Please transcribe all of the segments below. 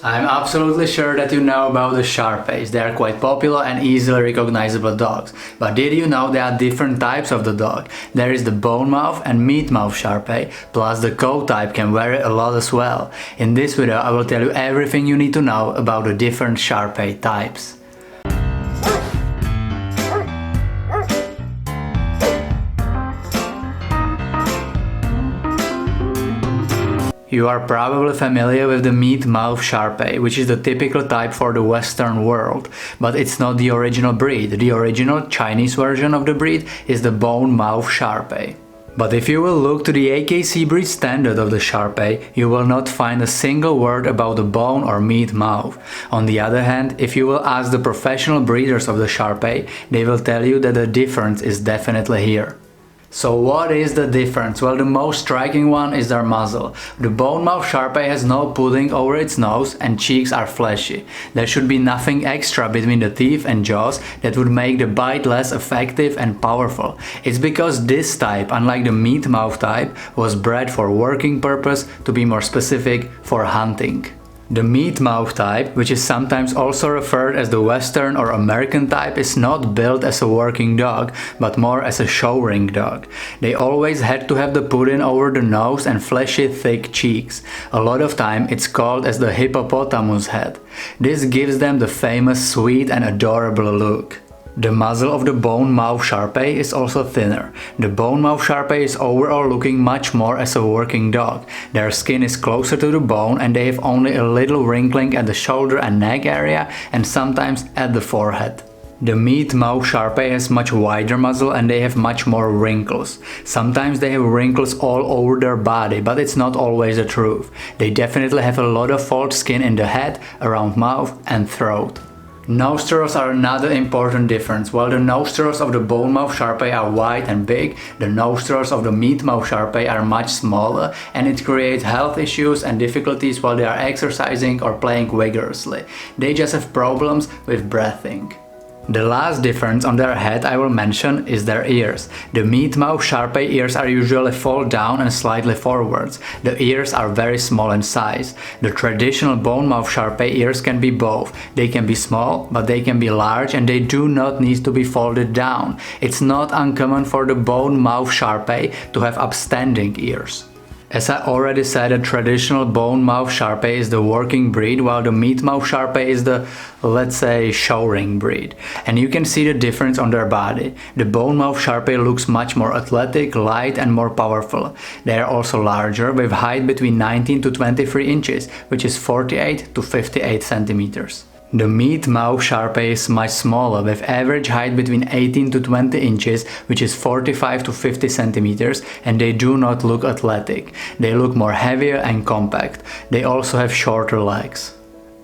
I'm absolutely sure that you know about the Shar Peis. They are quite popular and easily recognizable dogs. But did you know there are different types of the dog? There is the Bone Mouth and Meat Mouth Shar Pei, plus the coat type can vary a lot as well. In this video I will tell you everything you need to know about the different Shar Pei types. You are probably familiar with the Meat Mouth Shar Pei, which is the typical type for the Western world, but it's not the original breed. The original Chinese version of the breed is the Bone Mouth Shar Pei. But if you will look to the AKC breed standard of the Shar Pei, you will not find a single word about the bone or meat mouth. On the other hand, if you will ask the professional breeders of the Shar Pei, they will tell you that the difference is definitely here. So what is the difference? Well, the most striking one is their muzzle. The Bone Mouth Shar Pei has no pudding over its nose and cheeks are fleshy. There should be nothing extra between the teeth and jaws that would make the bite less effective and powerful. It's because this type, unlike the Meat Mouth type, was bred for working purpose, to be more specific, for hunting. The Meat Mouth type, which is sometimes also referred as the Western or American type, is not built as a working dog, but more as a show-ring dog. They always had to have the pudding over the nose and fleshy thick cheeks. A lot of time it's called as the hippopotamus head. This gives them the famous sweet and adorable look. The muzzle of the Bone Mouth Shar Pei is also thinner. The Bone Mouth Shar Pei is overall looking much more as a working dog. Their skin is closer to the bone and they have only a little wrinkling at the shoulder and neck area and sometimes at the forehead. The Meat Mouth Shar Pei has much wider muzzle and they have much more wrinkles. Sometimes they have wrinkles all over their body, but it's not always the truth. They definitely have a lot of false skin in the head, around mouth and throat. Nostrils are another important difference. While the nostrils of the Bone Mouth Shar Pei are wide and big, the nostrils of the Meat Mouth Shar Pei are much smaller, and it creates health issues and difficulties while they are exercising or playing vigorously. They just have problems with breathing. The last difference on their head I will mention is their ears. The Meat Mouth Shar Pei ears are usually fall down and slightly forwards. The ears are very small in size. The traditional Bone Mouth Shar Pei ears can be both. They can be small, but they can be large and they do not need to be folded down. It's not uncommon for the Bone Mouth Shar Pei to have upstanding ears. As I already said, a traditional Bone Mouth Shar Pei is the working breed, while the Meat Mouth Shar Pei is the, let's say, show-ring breed. And you can see the difference on their body. The Bone Mouth Shar Pei looks much more athletic, light and more powerful. They are also larger, with height between 19 to 23 inches, which is 48 to 58 centimeters. The Meat Mouth Shar Pei is much smaller, with average height between 18 to 20 inches, which is 45 to 50 centimeters, and they do not look athletic. They look more heavier and compact. They also have shorter legs.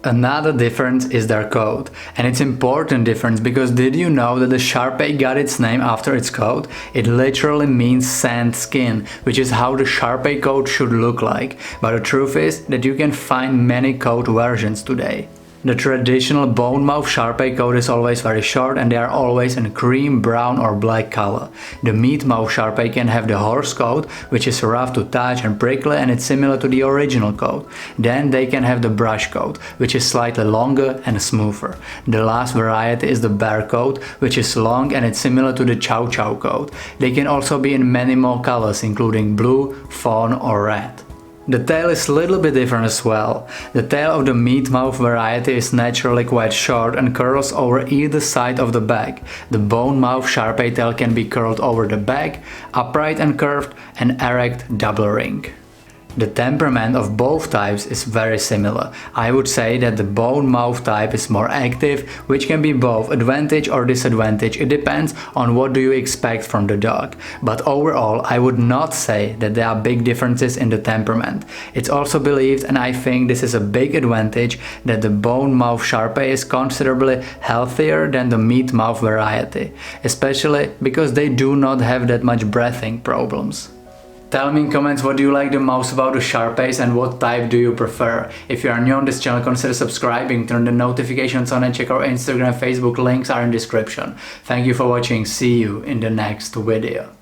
Another difference is their coat, and it's an important difference because did you know that the Shar Pei got its name after its coat? It literally means sand skin, which is how the Shar Pei coat should look like, but the truth is that you can find many coat versions today. The traditional Bone Mouth Shar Pei coat is always very short and they are always in cream, brown or black color. The Meat Mouth Shar Pei can have the horse coat, which is rough to touch and prickly and it's similar to the original coat. Then they can have the brush coat, which is slightly longer and smoother. The last variety is the bear coat, which is long and it's similar to the Chow Chow coat. They can also be in many more colors, including blue, fawn or red. The tail is a little bit different as well. The tail of the Meat Mouth variety is naturally quite short and curls over either side of the back. The Bone Mouth Shar Pei tail can be curled over the back, upright and curved, and erect double ring. The temperament of both types is very similar. I would say that the Bone Mouth type is more active, which can be both advantage or disadvantage. It depends on what do you expect from the dog. But overall, I would not say that there are big differences in the temperament. It's also believed, and I think this is a big advantage, that the Bone Mouth Shar Pei is considerably healthier than the Meat Mouth variety, especially because they do not have that much breathing problems. Tell me in comments what do you like the most about the Shar Peis and what type do you prefer. If you are new on this channel, consider subscribing, turn the notifications on and check our Instagram, Facebook, links are in description. Thank you for watching, see you in the next video.